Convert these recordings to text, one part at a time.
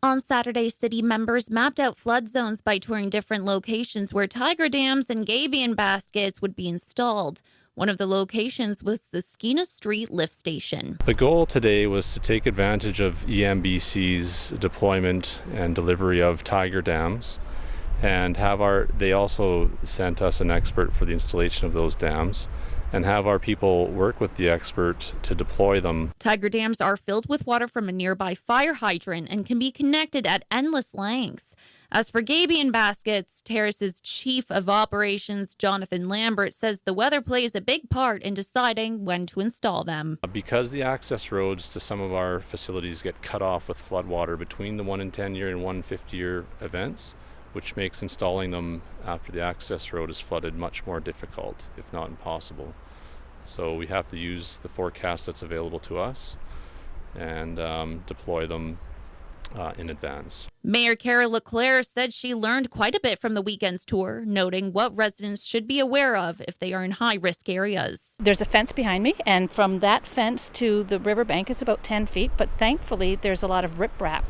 On Saturday, city members mapped out flood zones by touring different locations where tiger dams and Gabion baskets would be installed. One of the locations was the Skeena Street lift station. The goal today was to take advantage of EMBC's deployment and delivery of tiger dams and they also sent us an expert for the installation of those dams and have our people work with the expert to deploy them. Tiger dams are filled with water from a nearby fire hydrant and can be connected at endless lengths. As for Gabion Baskets, Terrace's Chief of Operations, Jonathan Lambert, says the weather plays a big part in deciding when to install them. Because the access roads to some of our facilities get cut off with floodwater between the 1 in 10 year and 1 in 50 year events, which makes installing them after the access road is flooded much more difficult, if not impossible. So we have to use the forecast that's available to us and deploy them in advance. Mayor Cara Leclerc said she learned quite a bit from the weekend's tour, noting what residents should be aware of if they are in high-risk areas. There's a fence behind me, and from that fence to the riverbank is about 10 feet, but thankfully there's a lot of riprap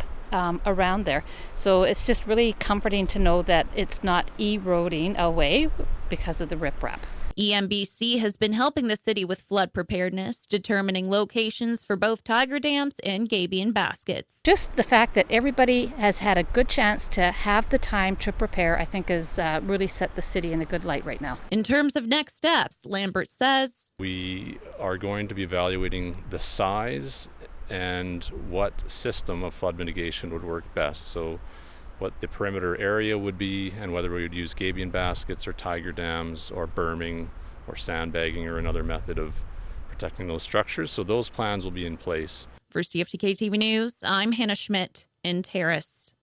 around there. So it's just really comforting to know that it's not eroding away because of the riprap. EMBC has been helping the city with flood preparedness, determining locations for both tiger dams and Gabion baskets. Just the fact that everybody has had a good chance to have the time to prepare, I think, has really set the city in a good light right now. In terms of next steps, Lambert says, we are going to be evaluating the size and what system of flood mitigation would work best. So what the perimeter area would be and whether we would use Gabion baskets or tiger dams or berming or sandbagging or another method of protecting those structures. So those plans will be in place. For CFTK-TV News, I'm Hannah Schmidt in Terrace.